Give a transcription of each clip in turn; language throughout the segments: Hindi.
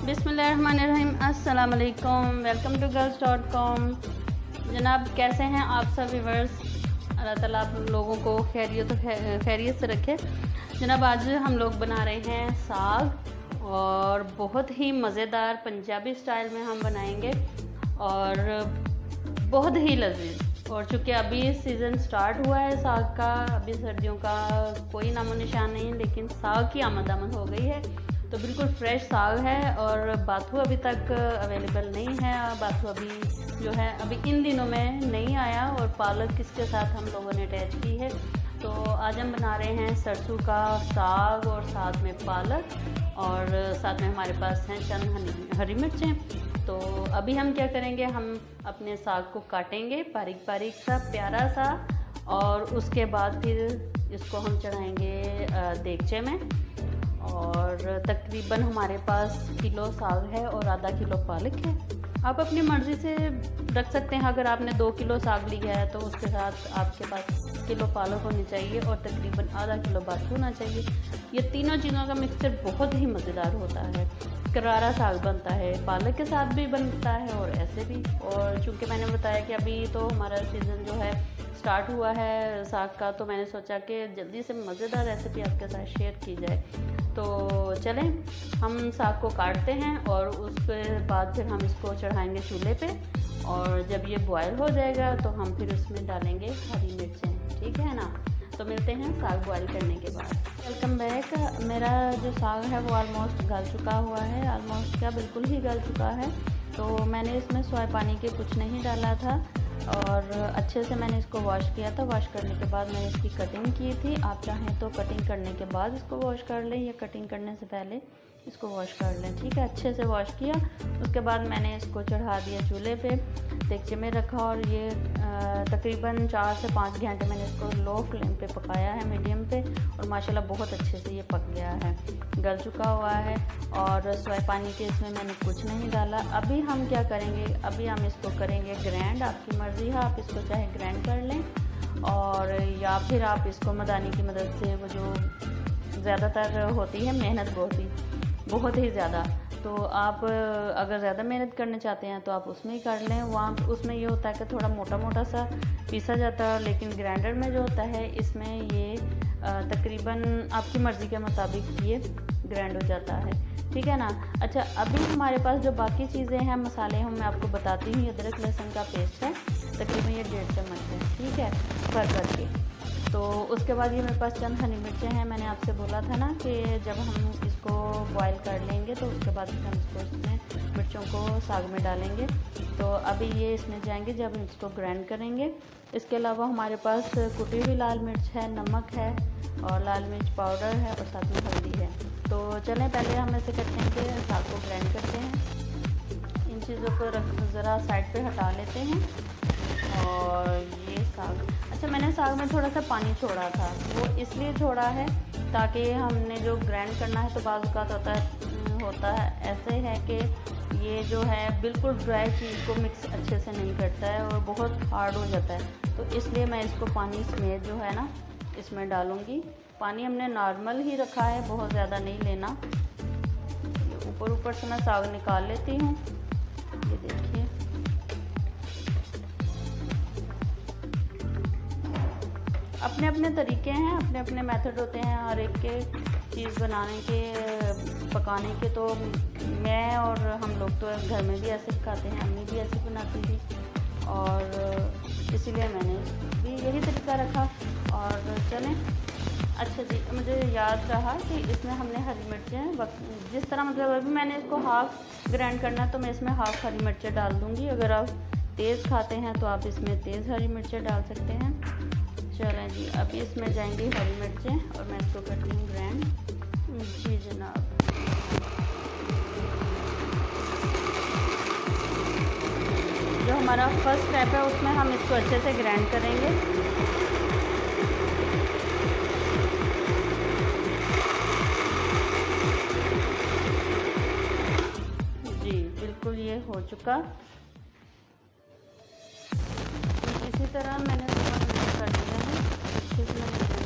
बिस्मिल्लाहिर्रहमानिर्रहीम, अस्सलाम वालेकुम, वेलकम टू girls.com। जनाब कैसे हैं आप सब व्यूअर्स? अल्लाह ताला आप लोगों को खैरियत से रखे। जनाब आज हम लोग बना रहे हैं साग और बहुत ही मज़ेदार पंजाबी स्टाइल में हम बनाएंगे और बहुत ही लजीज। और चूँकि अभी सीज़न स्टार्ट हुआ है साग का, अभी सर्दियों का कोई नामो निशान नहीं, लेकिन साग की आमद हो गई है। तो बिल्कुल फ्रेश साग है और बाथू अभी तक अवेलेबल नहीं है। बाथू अभी जो है अभी इन दिनों में नहीं आया और पालक इसके साथ हम लोगों ने अटैच की है। तो आज हम बना रहे हैं सरसों का साग और साथ में पालक और साथ में हमारे पास हैं चंद हरी मिर्चें। तो अभी हम क्या करेंगे, हम अपने साग को काटेंगे बारीक बारीक सा प्यारा सा और उसके बाद फिर इसको हम चढ़ाएंगे देगचे में। और तकरीबन हमारे पास किलो साग है और आधा किलो पालक है। आप अपनी मर्ज़ी से रख सकते हैं। अगर आपने 2 किलो साग लिया है तो उसके साथ आपके पास किलो पालक होनी चाहिए और तकरीबन आधा किलो बाथू होना चाहिए। ये तीनों चीज़ों का मिक्सचर बहुत ही मज़ेदार होता है। करारा साग बनता है, पालक के साथ भी बनता है और ऐसे भी। और चूँकि मैंने बताया कि अभी तो हमारा सीज़न जो है स्टार्ट हुआ है साग का, तो मैंने सोचा कि जल्दी से मज़ेदार रेसिपी आपके साथ शेयर की जाए। तो चलें हम साग को काटते हैं और उसके बाद फिर हम इसको चढ़ाएंगे चूल्हे पे और जब ये बॉयल हो जाएगा तो हम फिर उसमें डालेंगे हरी मिर्चें, ठीक है ना। तो मिलते हैं साग बॉयल करने के बाद। Welcome back. मेरा जो साग है वो ऑलमोस्ट गल चुका हुआ है, ऑलमोस्ट क्या बिल्कुल ही गल चुका है। तो मैंने इसमें सोया पानी के कुछ नहीं डाला था और अच्छे से मैंने इसको वॉश किया था। वॉश करने के बाद मैंने इसकी कटिंग की थी। आप चाहें तो कटिंग करने के बाद इसको वॉश कर लें या कटिंग करने से पहले इसको वॉश कर लें, ठीक है। अच्छे से वॉश किया, उसके बाद मैंने इसको चढ़ा दिया चूल्हे पे, देगचे में रखा और ये तकरीबन 4 से 5 घंटे मैंने इसको लो फ्लेम पे पकाया है, मीडियम पे। और माशाल्लाह बहुत अच्छे से ये पक गया है, गल चुका हुआ है। और सोया पानी के इसमें मैंने कुछ नहीं डाला। अभी हम क्या करेंगे, अभी हम इसको करेंगे ग्रैंड। आपकी मर्ज़ी है, आप इसको चाहे ग्रैंड कर लें और या फिर आप इसको मदानी की मदद से, वो जो ज़्यादातर होती है मेहनत बहुत ही ज़्यादा, तो आप अगर ज़्यादा मेहनत करना चाहते हैं तो आप उसमें ही कर लें। वहाँ उसमें ये होता है कि थोड़ा मोटा मोटा सा पीसा जाता है, लेकिन ग्राइंडर में जो होता है इसमें ये तकरीबन आपकी मर्ज़ी के मुताबिक ये ग्राइंड हो जाता है, ठीक है ना। अच्छा, अभी हमारे पास जो बाकी चीज़ें हैं, मसाले हैं, मैं आपको बताती हूँ। अदरक लहसुन का पेस्ट है, तकरीबन ये 1.5 चम्मच है, ठीक है, भर करके। तो उसके बाद ये मेरे पास चंद हरी मिर्चें हैं। मैंने आपसे बोला था ना कि जब हम इसको बॉयल कर लेंगे तो उसके बाद हम इसको इसमें मिर्चों को साग में डालेंगे। तो अभी ये इसमें जाएंगे जब हम इसको ग्राइंड करेंगे। इसके अलावा हमारे पास कुटी हुई लाल मिर्च है, नमक है और लाल मिर्च पाउडर है और साथ में हल्दी है। तो चलें पहले हम ऐसे करते हैं कि साग को ग्राइंड करते हैं। इन चीज़ों को ज़रा साइड पे हटा लेते हैं। और ये साग, अच्छा मैंने साग में थोड़ा सा पानी छोड़ा था, वो इसलिए छोड़ा है ताकि हमने जो ग्राइंड करना है तो बाज़ औक़ात होता है ऐसे है कि ये जो है बिल्कुल ड्राई चीज़ को मिक्स अच्छे से नहीं करता है और बहुत हार्ड हो जाता है। तो इसलिए मैं इसको पानी समेत जो है ना इसमें डालूँगी। पानी हमने नॉर्मल ही रखा है, बहुत ज़्यादा नहीं लेना। ऊपर से मैं साग निकाल लेती हूँ, ये देखिए। अपने अपने तरीके हैं, अपने अपने मेथड होते हैं हर एक के चीज़ बनाने के, पकाने के। तो मैं और हम लोग तो घर में भी ऐसे खाते हैं, अम्मी भी ऐसे बनाती थी और इसीलिए मैंने भी यही तरीका रखा। और चलें, अच्छा जी, मुझे याद रहा कि इसमें हमने हरी मिर्चें जिस तरह, मतलब अभी मैंने इसको हाफ़ ग्राइंड करना है तो मैं इसमें हाफ़ हरी मिर्चें डाल दूँगी। अगर आप तेज़ खाते हैं तो आप इसमें तेज़ हरी मिर्चें डाल सकते हैं। चलें जी, अभी इसमें जाएंगी हरी मिर्चें और मैं इसको करती हूँ ग्राइंड। जी जनाब, जो हमारा फर्स्ट स्टेप है उसमें हम इसको अच्छे से ग्राइंड करेंगे। जी बिल्कुल ये हो चुका। इसी तरह मैंने कर दिया है, अच्छे से मैंने कर दिया।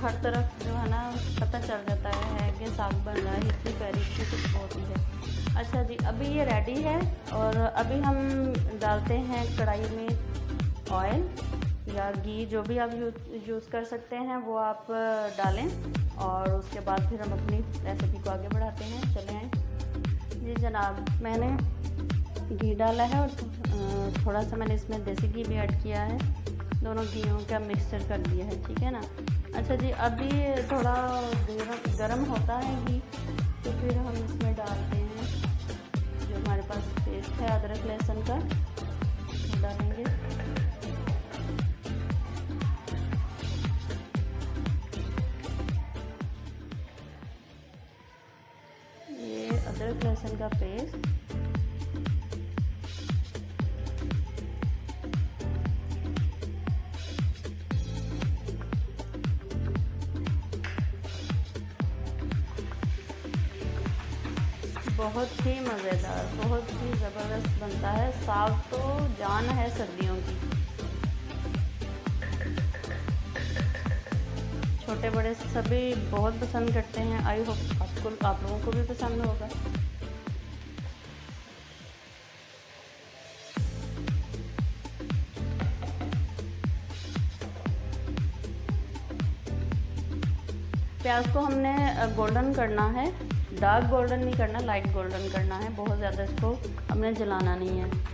हर तरफ जो है ना पता चल जाता है कि साग बन रहा है, इतनी प्यारी इसकी खुशबू होती है। अच्छा जी, अभी ये रेडी है और अभी हम डालते हैं कढ़ाई में ऑयल या घी, जो भी आप यूज़ कर सकते हैं वो आप डालें, और उसके बाद फिर हम अपनी रेसिपी को आगे बढ़ाते हैं। चलें जी जनाब, मैंने घी डाला है और थोड़ा सा मैंने इसमें देसी घी भी ऐड किया है, दोनों घीयों का मिक्सचर कर दिया है, ठीक है ना। अच्छा जी, अभी थोड़ा गरम होता है घी, तो फिर हम इसमें डालते हैं जो हमारे पास पेस्ट है अदरक लहसुन का, डालेंगे। ये अदरक लहसुन का पेस्ट बहुत ही मज़ेदार, बहुत ही ज़बरदस्त बनता है। साग तो जान है सर्दियों की, छोटे बड़े सभी बहुत पसंद करते हैं। आई होप आप लोगों को भी पसंद होगा। प्याज को हमने गोल्डन करना है, डार्क गोल्डन नहीं करना, लाइट गोल्डन करना है। बहुत ज़्यादा इसको हमने जलाना नहीं है।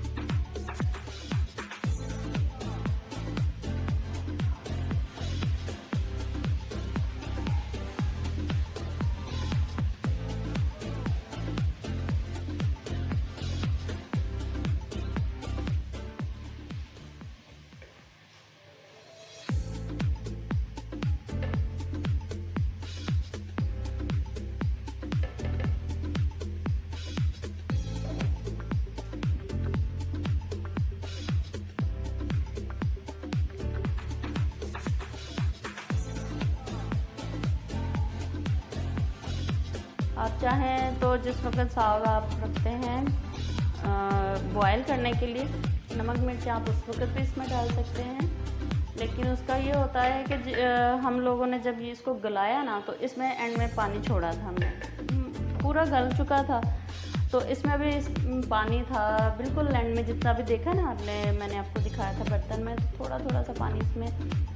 आप चाहें तो जिस वक्त साग आप रखते हैं बॉयल करने के लिए, नमक मिर्च आप उस वक्त भी इसमें डाल सकते हैं। लेकिन उसका ये होता है कि हम लोगों ने जब ये इसको गलाया ना, तो इसमें एंड में पानी छोड़ा था हमने, पूरा गल चुका था, तो इसमें भी पानी था बिल्कुल एंड में। जितना भी देखा ना आपने, मैंने आपको दिखाया था बर्तन में, थोड़ा थोड़ा सा पानी इसमें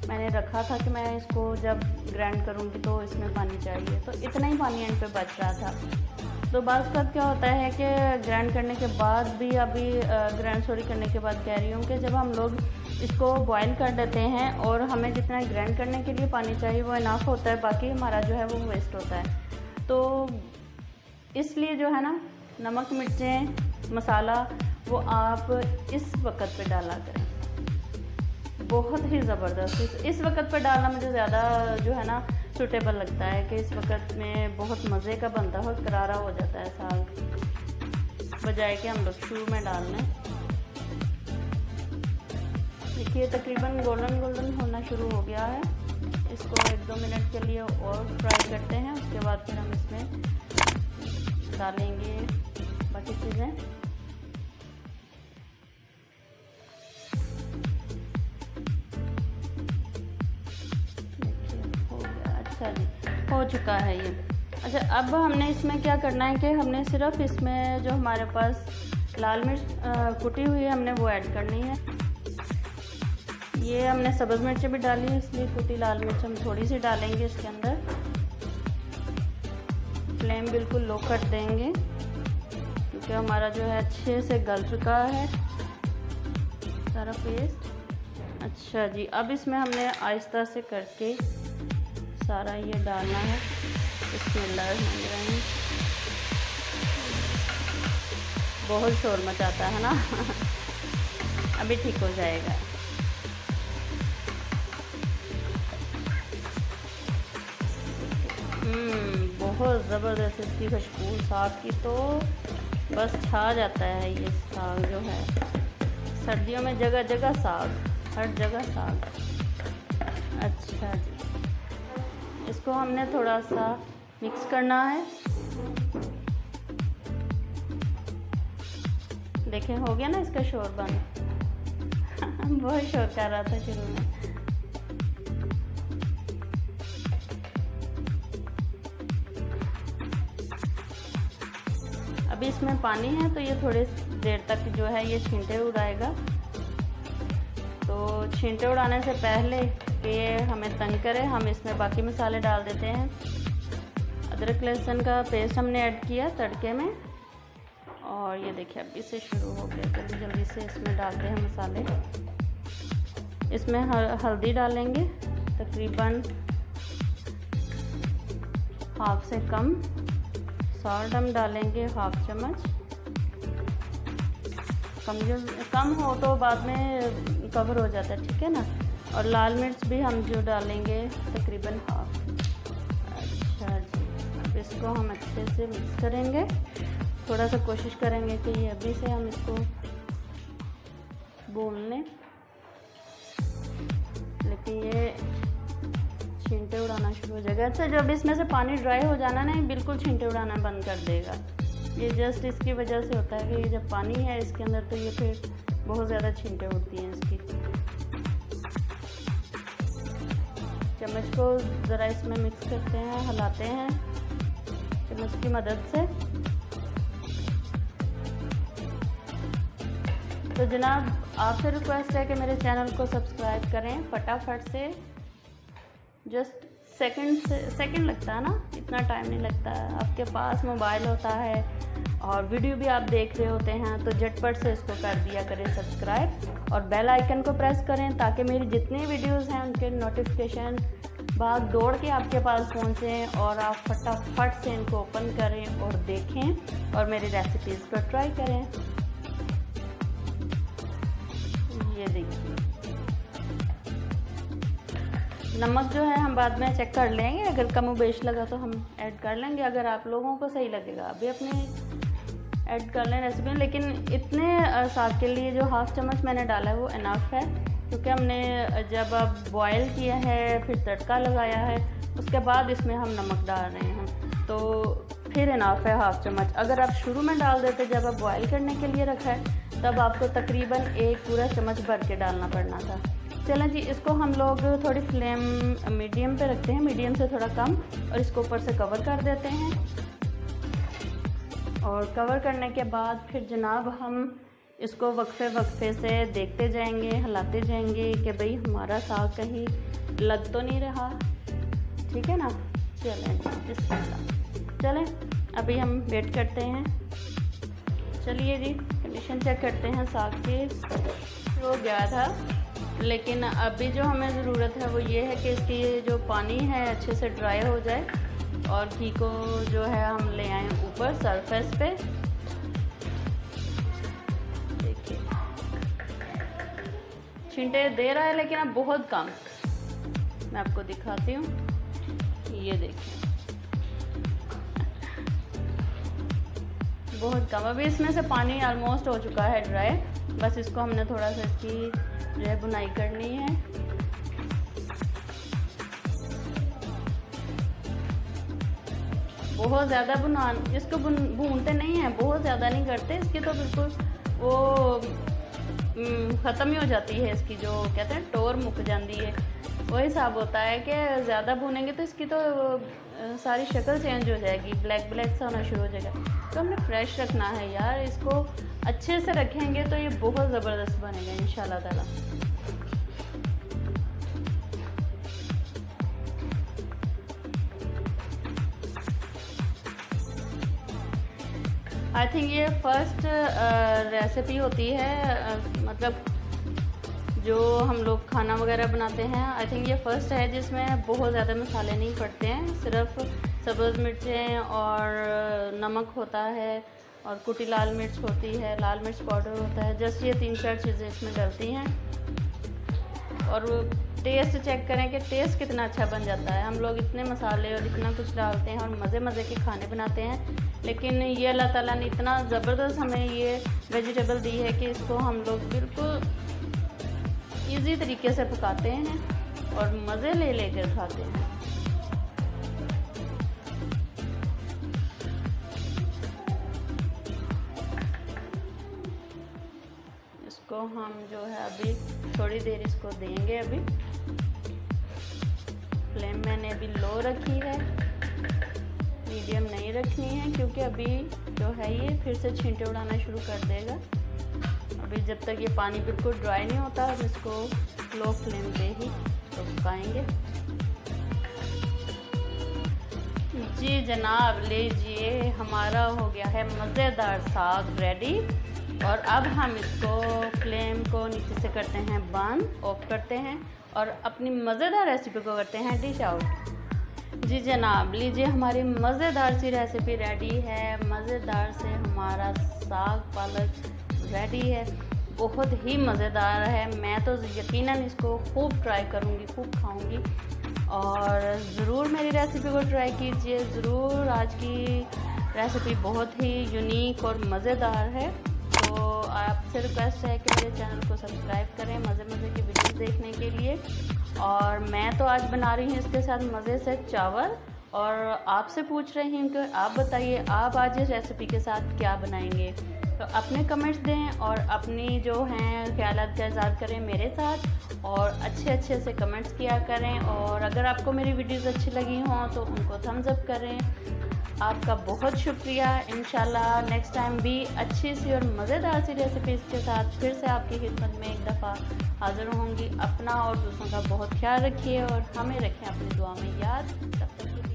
मैंने रखा था कि मैं इसको जब ग्राइंड करूँगी तो इसमें पानी चाहिए, तो इतना ही पानी एंड पे बच रहा था। तो बात का क्या होता है कि ग्राइंड करने के बाद भी, अभी करने के बाद कह रही हूँ कि जब हम लोग इसको बॉयल कर देते हैं और हमें जितना ग्राइंड करने के लिए पानी चाहिए वो इनफ होता है, बाकी हमारा जो है वो वेस्ट होता है। तो इसलिए जो है ना, नमक मिर्चें मसाला वो आप इस वक्त पे डाला करें, बहुत ही ज़बरदस्त। इस वक्त पे डालना मुझे ज़्यादा जो है ना सूटेबल लगता है कि इस वक्त में बहुत मज़े का बनता है और करारा हो जाता है साग, बजाय कि हम लोग शुरू में डाल लें। देखिए तकरीबन गोल्डन गोल्डन होना शुरू हो गया है। इसको 1-2 मिनट के लिए और फ्राई करते हैं, उसके बाद फिर हम इसमें डालेंगे बाकी चीज़ें। हो गया, अच्छा जी, हो चुका है ये। अच्छा, अब हमने इसमें क्या करना है कि हमने सिर्फ इसमें जो हमारे पास लाल मिर्च कुटी हुई है हमने वो ऐड करनी है। ये हमने सब्ज़ मिर्चें भी डाली है, इसलिए कुटी लाल मिर्च हम थोड़ी सी डालेंगे इसके अंदर। फ्लेम बिल्कुल लो कर देंगे क्योंकि हमारा जो है अच्छे से गल चुका है सारा पेस्ट। अच्छा जी, अब इसमें हमने आहिस्ता से करके सारा ये डालना है। बिस्मिल्लाहिर्रहमानिर्रहीम। बहुत शोर मचाता है ना अभी ठीक हो जाएगा। बहुत ज़बरदस्त इसकी खुशबू साग की तो बस छा जाता है। ये साग जो है सर्दियों में जगह जगह साग, हर जगह साग। अच्छा जी, इसको हमने थोड़ा सा मिक्स करना है। देखें हो गया ना इसका शोर बंद बहुत शोर कर रहा था शुरू में। अभी इसमें पानी है तो ये थोड़ी देर तक जो है ये छींटे उड़ाएगा। तो छींटे उड़ाने से पहले कि ये हमें तंग करे, हम इसमें बाकी मसाले डाल देते हैं। अदरक लहसुन का पेस्ट हमने ऐड किया तड़के में, और ये देखिए अभी से शुरू हो गया। जल्दी जल्दी से इसमें डालते हैं मसाले। इसमें हल्दी डालेंगे तकरीबन हाफ से कम। सॉल्ट हम डालेंगे हाफ चम्मच। कम हो तो बाद में कवर हो जाता है, ठीक है ना। और लाल मिर्च भी हम जो डालेंगे तकरीबन हाफ। अच्छा जी, अब इसको हम अच्छे से मिक्स करेंगे। थोड़ा सा कोशिश करेंगे कि ये अभी से हम इसको भून लें, लेकिन ये छींटे उड़ाना शुरू हो जाएगा। अच्छा, जब इसमें से पानी ड्राई हो जाना ना, बिल्कुल छींटे उड़ाना बंद कर देगा। ये जस्ट इसकी वजह से होता है कि जब पानी है इसके अंदर तो ये फिर बहुत ज़्यादा छींटे उड़ती हैं इसकी। चम्मच को ज़रा इसमें मिक्स करते हैं, हिलाते हैं चम्मच की मदद से। तो जनाब आपसे रिक्वेस्ट है कि मेरे चैनल को सब्सक्राइब करें फटाफट से। जस्ट सेकंड लगता है ना, इतना टाइम नहीं लगता है। आपके पास मोबाइल होता है और वीडियो भी आप देख रहे होते हैं, तो झटपट से इसको कर दिया करें सब्सक्राइब, और बेल आइकन को प्रेस करें ताकि मेरी जितनी वीडियोस हैं उनके नोटिफिकेशन भाग दौड़ के आपके पास पहुँचें और आप फटाफट से इनको ओपन करें और देखें और मेरी रेसिपीज़ को ट्राई करें। ये देखिए नमक जो है हम बाद में चेक कर लेंगे, अगर कम बेश लगा तो हम ऐड कर लेंगे, अगर आप लोगों को सही लगेगा अभी अपने ऐड कर लें रेसिपी में। लेकिन इतने साग के लिए जो हाफ चम्मच मैंने डाला है वो इनफ है, क्योंकि हमने जब अब बॉयल किया है फिर तड़का लगाया है, उसके बाद इसमें हम नमक डाल रहे हैं, तो फिर इनफ है हाफ चम्मच। अगर आप शुरू में डाल देते जब आप बॉयल करने के लिए रखा है, तब आपको तकरीबन 1 पूरा चम्मच भर के डालना पड़ना था। चलें जी, इसको हम लोग थोड़ी फ्लेम मीडियम पे रखते हैं, मीडियम से थोड़ा कम, और इसको ऊपर से कवर कर देते हैं। और कवर करने के बाद फिर जनाब हम इसको वक्फे से देखते जाएंगे, हिलाते जाएंगे कि भाई हमारा साग कहीं लग तो नहीं रहा, ठीक है ना। चलें बिस्मिल्लाह। चलें अभी हम वेट करते हैं। चलिए जी, कंडीशन चेक करते हैं साग की। हो गया था, लेकिन अभी जो हमें ज़रूरत है वो ये है कि इसकी जो पानी है अच्छे से ड्राई हो जाए, और घी को जो है हम ले आए ऊपर सरफेस पे। देखिए छींटे दे रहा है, लेकिन अब बहुत कम। मैं आपको दिखाती हूँ, ये देखिए बहुत कम। अभी इसमें से पानी ऑलमोस्ट हो चुका है ड्राई, बस इसको हमने थोड़ा सा इसकी जो है बुनाई करनी है। बहुत ज़्यादा इसको भूनते नहीं हैं, बहुत ज़्यादा नहीं करते इसकी, तो बिल्कुल वो ख़त्म ही हो जाती है इसकी, जो कहते हैं टोर मुक जाती है, वो हिसाब होता है कि ज़्यादा भूनेंगे तो इसकी तो सारी शक्ल चेंज हो जाएगी, ब्लैक ब्लैक सा होना शुरू हो जाएगा। तो हमने फ्रेश रखना है यार, इसको अच्छे से रखेंगे तो ये बहुत ज़बरदस्त बनेगा इंशाल्लाह ताला। आई थिंक ये फर्स्ट रेसिपी होती है, मतलब जो हम लोग खाना वगैरह बनाते हैं, आई थिंक ये फर्स्ट है जिसमें बहुत ज़्यादा मसाले नहीं पड़ते हैं, सिर्फ सब्ज़ मिर्चें और नमक होता है और कुटी लाल मिर्च होती है, लाल मिर्च पाउडर होता है, जस्ट ये 3-4 चीज़ें इसमें डलती हैं। और टेस्ट चेक करें कि टेस्ट कितना अच्छा बन जाता है। हम लोग इतने मसाले और इतना कुछ डालते हैं और मज़े मज़े के खाने बनाते हैं, लेकिन ये अल्लाह ताला ने इतना ज़बरदस्त हमें ये वेजिटेबल दी है कि इसको हम लोग बिल्कुल इजी तरीके से पकाते हैं और मज़े ले लेकर खाते हैं। इसको हम जो है अभी थोड़ी देर इसको देंगे। अभी फ्लेम मैंने अभी लो रखी है, मीडियम नहीं रखनी है, क्योंकि अभी जो है ये फिर से छींटे उड़ाना शुरू कर देगा। अभी जब तक ये पानी बिल्कुल ड्राई नहीं होता हम इसको लो फ्लेम पे ही पकाएंगे। जी जनाब, लीजिए हमारा हो गया है मज़ेदार साग रेडी। और अब हम इसको फ्लेम को नीचे से करते हैं बंद, ऑफ करते हैं और अपनी मज़ेदार रेसिपी को करते हैं डिश आउट। जी जनाब, लीजिए हमारी मज़ेदार सी रेसिपी रेडी है। मज़ेदार से हमारा साग पालक रेडी है, बहुत ही मज़ेदार है। मैं तो यकीनन इसको खूब ट्राई करूँगी, खूब खाऊँगी। और ज़रूर मेरी रेसिपी को ट्राई कीजिए ज़रूर। आज की रेसिपी बहुत ही यूनिक और मज़ेदार है। तो आपसे रिक्वेस्ट है कि मेरे चैनल को सब्सक्राइब करें मज़े की वीडियोस देखने के लिए। और मैं तो आज बना रही हूँ इसके साथ मज़े से चावल, और आपसे पूछ रही हूँ कि आप बताइए आप आज इस रेसिपी के साथ क्या बनाएंगे। तो अपने कमेंट्स दें और अपनी जो हैं ख्यालात का इज़हार करें मेरे साथ, और अच्छे से कमेंट्स किया करें। और अगर आपको मेरी वीडियोस अच्छी लगी हों तो उनको थम्स अप करें। आपका बहुत शुक्रिया। इंशाल्लाह नेक्स्ट टाइम भी अच्छी सी और मज़ेदार सी रेसिपीज़ के साथ फिर से आपकी खिदमत में एक दफ़ा हाज़िर होंगी। अपना और दूसरों का बहुत ख्याल रखिए और हमें रखें अपनी दुआ में याद। तब तक के लिए